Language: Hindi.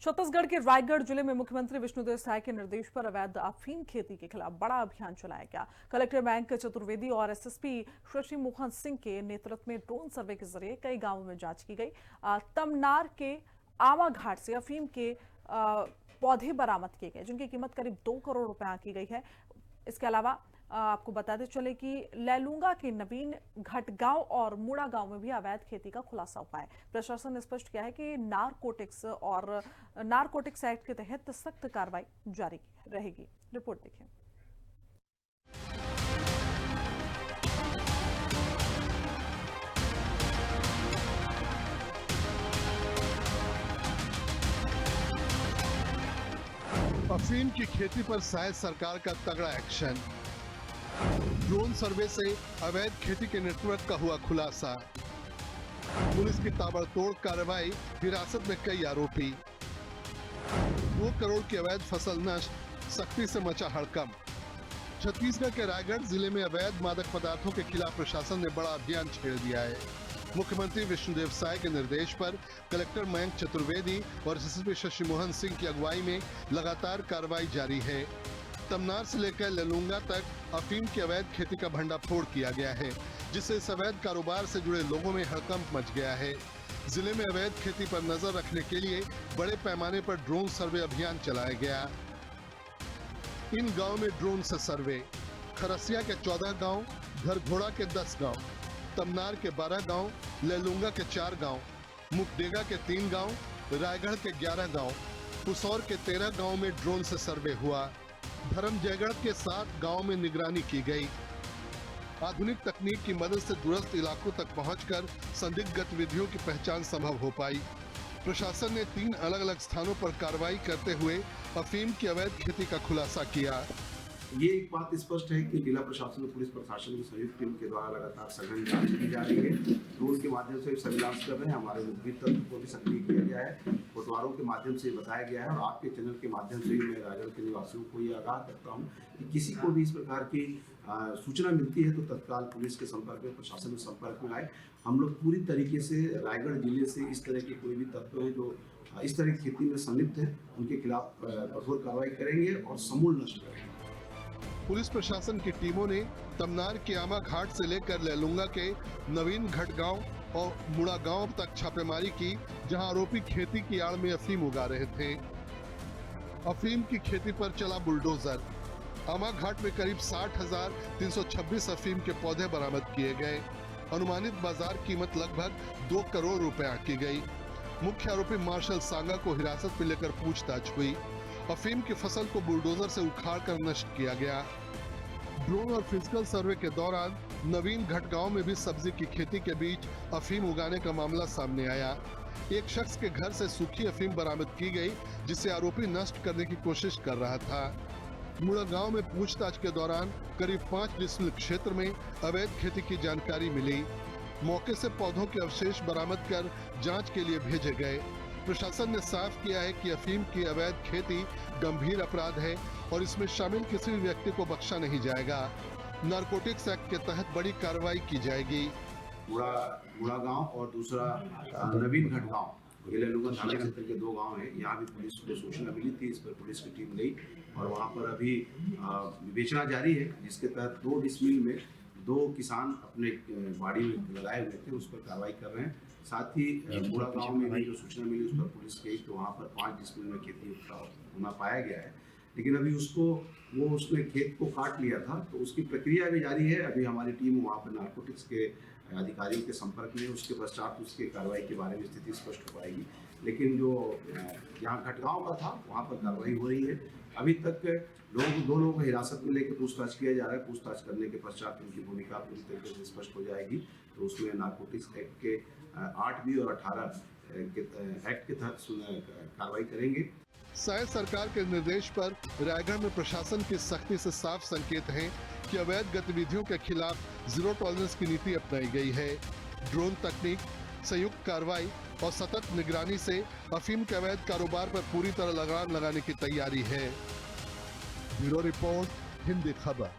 छत्तीसगढ़ के रायगढ़ जिले में मुख्यमंत्री विष्णुदेव साय के निर्देश पर अवैध अफीम खेती के खिलाफ बड़ा अभियान चलाया गया। कलेक्टर मयंक चतुर्वेदी और एसएसपी शशि मोहन सिंह के नेतृत्व में ड्रोन सर्वे के जरिए कई गांवों में जांच की गई। तमनार के आवा घाट से अफीम के पौधे बरामद किए गए, जिनकी कीमत करीब 2 करोड़ रुपए आंकी गई है। इसके अलावा आपको बताते चले कि लैलूंगा के नवीन घटगांव और मुड़ा गांव में भी अवैध खेती का खुलासा हुआ है। प्रशासन ने स्पष्ट किया है कि नारकोटिक्स एक्ट के तहत सख्त कार्रवाई जारी रहेगी। रिपोर्ट देखिए। अफीम की खेती पर शायद सरकार का तगड़ा एक्शन। ड्रोन सर्वे से अवैध खेती के नेटवर्क का हुआ खुलासा। पुलिस की ताबड़तोड़ कार्रवाई, हिरासत में कई आरोपी। 2 करोड़ की अवैध फसल नष्ट, सख्ती से मचा हड़कंप। छत्तीसगढ़ के रायगढ़ जिले में अवैध मादक पदार्थों के खिलाफ प्रशासन ने बड़ा अभियान छेड़ दिया है। मुख्यमंत्री विष्णुदेव साय के निर्देश पर कलेक्टर मयंक चतुर्वेदी और एसएसपी शशि मोहन सिंह की अगुवाई में लगातार कार्रवाई जारी है। तमनार से लेकर लैलूंगा तक अफीम की अवैध खेती का भंडाफोड़ किया गया है, जिससे इस अवैध कारोबार से जुड़े लोगों में हड़कंप मच गया है। जिले में अवैध खेती पर नजर रखने के लिए बड़े पैमाने पर ड्रोन सर्वे अभियान चलाया गया। इन गांव में ड्रोन से सर्वे, खरसिया के 14 गांव, घरघोड़ा के 10 गांव, तमनार के 12 गांव, लैलूंगा के 4 गांव, मुकडेगा के 3 गांव, रायगढ़ के 11 गांव, पुसौर के 13 गांव में ड्रोन से सर्वे हुआ। धर्मजयगढ़ के 7 गांव में निगरानी की गई। आधुनिक तकनीक की मदद से दूरस्थ इलाकों तक पहुंचकर संदिग्ध गतिविधियों की पहचान संभव हो पाई। प्रशासन ने 3 अलग अलग स्थानों पर कार्रवाई करते हुए अफीम की अवैध खेती का खुलासा किया। ये एक बात स्पष्ट है कि जिला प्रशासन और पुलिस प्रशासन की संयुक्त टीम के द्वारा लगातार सघन जांच की जा रही है। ड्रोन के माध्यम से सर्विलांस कर रहे हैं, हमारे मुखबिर तंत्र को भी सक्रिय किया गया है, फोटोवारों के माध्यम से बताया गया है। और आपके चैनल के माध्यम से मैं रायगढ़ के निवासियों को ये आगाह करता हूँ कि किसी को भी इस प्रकार की सूचना मिलती है तो तत्काल पुलिस के संपर्क में, प्रशासन के संपर्क में आए। हम लोग पूरी तरीके से रायगढ़ जिले से इस तरह के कोई भी तत्व हैं जो इस तरह की खेती में संलिप्त है, उनके खिलाफ कठोर कार्रवाई करेंगे और समूल नष्ट करेंगे। पुलिस प्रशासन की टीमों ने तमनार के आमा घाट से लेकर लैलूंगा के नवीन घटगांव और मुड़ा गांव तक छापेमारी की, जहां आरोपी खेती की आड़ में अफीम उगा रहे थे। अफीम की खेती पर चला बुलडोजर। आमा घाट में करीब 60,326 अफीम के पौधे बरामद किए गए। अनुमानित बाजार कीमत लगभग 2 करोड़ रुपए आंकी गई। मुख्य आरोपी मार्शल सांगा को हिरासत में लेकर पूछताछ हुई। अफीम की फसल को बुलडोजर से उखाड़कर नष्ट किया गया। ड्रोन और फिजिकल सर्वे के दौरान नवीन घटगांव में भी सब्जी की खेती के बीच अफीम उगाने का मामला सामने आया। एक शख्स के घर से सूखी अफीम बरामद की गई, जिसे आरोपी नष्ट करने की कोशिश कर रहा था। मुड़ा गांव में पूछताछ के दौरान करीब 5 डिसमिल क्षेत्र में अवैध खेती की जानकारी मिली। मौके से पौधों के अवशेष बरामद कर जांच के लिए भेजे गए। प्रशासन ने साफ किया है कि अफीम की अवैध खेती गंभीर अपराध है और इसमें शामिल किसी भी व्यक्ति को बख्शा नहीं जाएगा। नारकोटिक्स एक्ट के तहत बड़ी कार्रवाई की जाएगी। मुड़ा गांव और दूसरा नवीन घटगांव, ये लैलूंगा थाना क्षेत्र के 2 गांव हैं। यहाँ भी पुलिस को सूचना मिली थी, इस पर पुलिस की टीम गई और वहाँ पर अभी विवेचना जारी है, जिसके तहत 2 डिसमिल में 2 किसान अपने बाड़ी में लगाए हुए थे, उस पर कार्रवाई कर रहे हैं। साथ ही मुड़ा गांव में भी जो सूचना मिली उस पर पुलिस गई तो वहाँ पर 5 डिसमिल में खेती होना पाया गया है, लेकिन अभी उसने खेत को काट लिया था, तो उसकी प्रक्रिया भी जारी है। अभी हमारी टीम वहाँ पर नारकोटिक्स के अधिकारियों के संपर्क में, उसके पश्चात उसके कार्रवाई के बारे में स्थिति स्पष्ट हो पाएगी। लेकिन जो यहाँ घटगांव का था वहाँ पर कार्रवाई हो रही है। अभी तक 2 लोगों को हिरासत में लेकर पूछताछ किया जा रहा है। पूछताछ करने के पश्चात उनकी भूमिका पूरी तरीके से स्पष्ट हो जाएगी। तो उसमें नारकोटिक्स एक्ट के 8B और 18 के एक्ट के तहत कार्रवाई करेंगे। शायद सरकार के निर्देश पर रायगढ़ में प्रशासन की सख्ती से साफ संकेत हैं कि अवैध गतिविधियों के खिलाफ जीरो टॉलरेंस की नीति अपनाई गई है। ड्रोन तकनीक, संयुक्त कार्रवाई और सतत निगरानी से अफीम के अवैध कारोबार पर पूरी तरह लगाम लगाने की तैयारी है। ब्यूरो रिपोर्ट, हिंदी खबर।